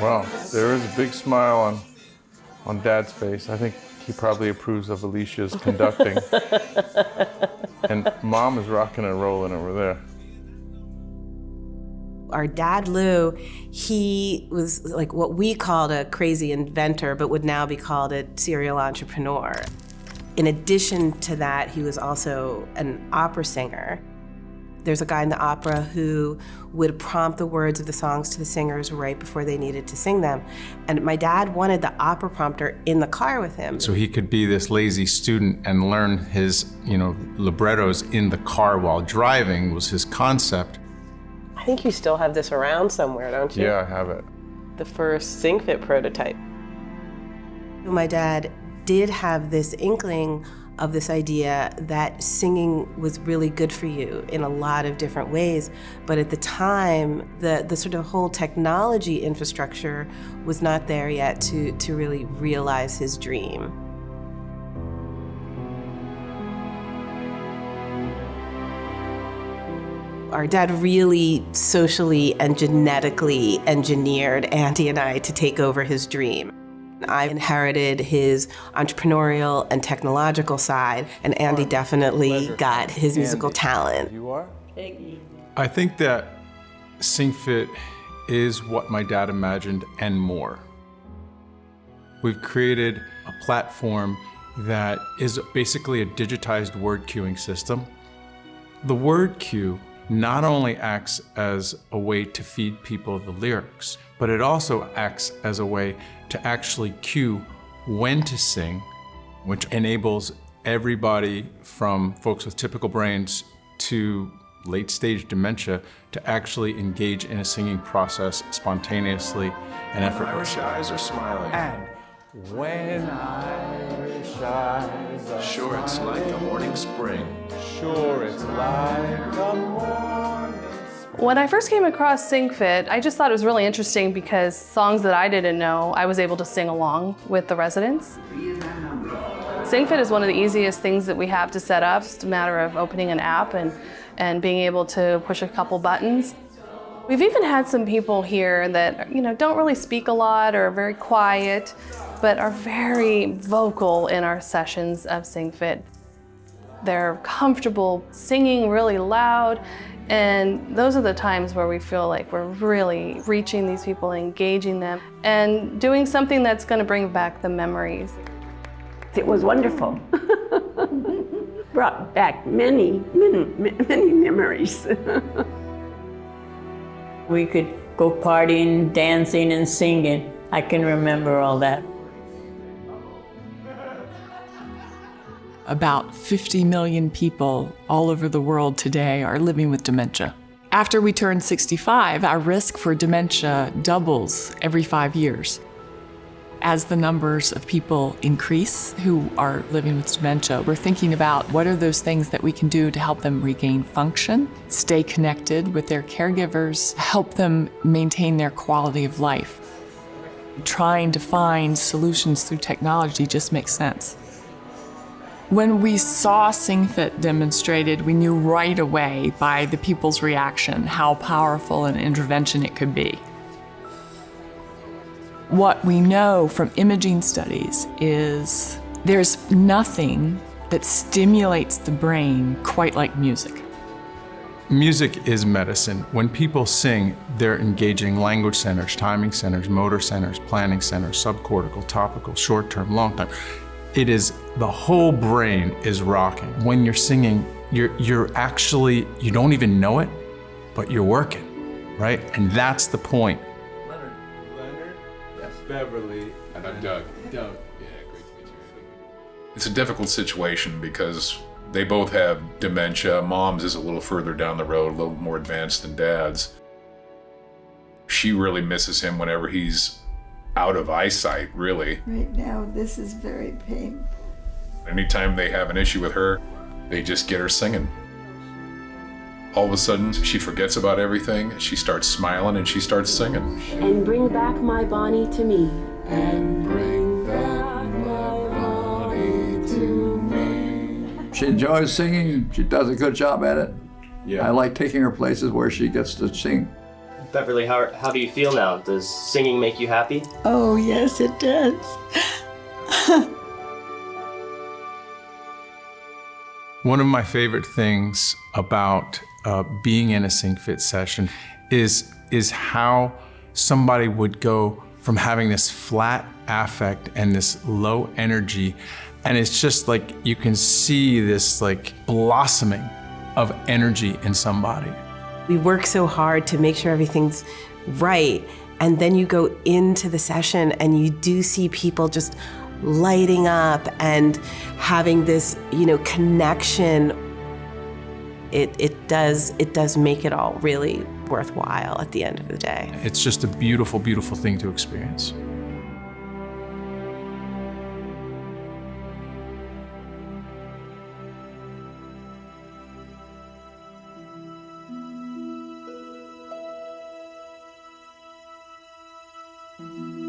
Well, there is a big smile on Dad's face. I think he probably approves of Alicia's conducting. And Mom is rocking and rolling over there. Our dad, Lou, he was like what we called a crazy inventor, but would now be called a serial entrepreneur. In addition to that, he was also an opera singer. There's a guy in the opera who would prompt the words of the songs to the singers right before they needed to sing them. And my dad wanted the opera prompter in the car with him. So he could be this lazy student and learn his, librettos in the car while driving was his concept. I think you still have this around somewhere, don't you? Yeah, I have it. The first SingFit prototype. My dad did have this inkling of this idea that singing was really good for you in a lot of different ways. But at the time, the sort of whole technology infrastructure was not there yet to really realize his dream. Our dad really socially and genetically engineered Andy and I to take over his dream. I inherited his entrepreneurial and technological side, and Andy definitely got his musical talent. You are? I think that SingFit is what my dad imagined and more. We've created a platform that is basically a digitized word queuing system. The word queue not only acts as a way to feed people the lyrics, but it also acts as a way to actually cue when to sing, which enables everybody from folks with typical brains to late-stage dementia to actually engage in a singing process spontaneously and effortlessly. Irish eyes are smiling. And when Irish eyes are Sure, it's like the morning spring. sure it's like the morning. When I first came across SingFit, I just thought it was really interesting because songs that I didn't know, I was able to sing along with the residents. SingFit is one of the easiest things that we have to set up. It's just a matter of opening an app and being able to push a couple buttons. We've even had some people here that don't really speak a lot or are very quiet, but are very vocal in our sessions of SingFit. They're comfortable singing really loud, and those are the times where we feel like we're really reaching these people, engaging them, and doing something that's going to bring back the memories. It was wonderful. Brought back many memories. We could go partying, dancing, and singing. I can remember all that. About 50 million people all over the world today are living with dementia. After we turn 65, our risk for dementia doubles every 5 years. As the numbers of people increase who are living with dementia, we're thinking about what are those things that we can do to help them regain function, stay connected with their caregivers, help them maintain their quality of life. Trying to find solutions through technology just makes sense. When we saw SingFit demonstrated, we knew right away by the people's reaction how powerful an intervention it could be. What we know from imaging studies is there's nothing that stimulates the brain quite like music. Music is medicine. When people sing, they're engaging language centers, timing centers, motor centers, planning centers, subcortical, topical, short-term, long-term. It is, the whole brain is rocking. When you're singing, you're actually, you don't even know it, but you're working, right? And that's the point. Leonard, yes, Beverly, And I'm Doug. Doug. Yeah, great to meet you. It's a difficult situation because they both have dementia. Mom's is a little further down the road, a little more advanced than Dad's. She really misses him whenever he's out of eyesight, really. Right now, this is very painful. Anytime they have an issue with her, they just get her singing. All of a sudden, she forgets about everything. She starts smiling and she starts singing. And bring back my Bonnie to me. And bring back my Bonnie to me. She enjoys singing. She does a good job at it. Yeah. I like taking her places where she gets to sing. Beverly, how do you feel now? Does singing make you happy? Oh, yes, it does. One of my favorite things about being in a SingFit session is how somebody would go from having this flat affect and this low energy, and it's just like you can see this like blossoming of energy in somebody. We work so hard to make sure everything's right, and then you go into the session and you do see people just lighting up and having this, connection. It does make it all really worthwhile at the end of the day. It's just a beautiful, beautiful thing to experience. Mm-hmm.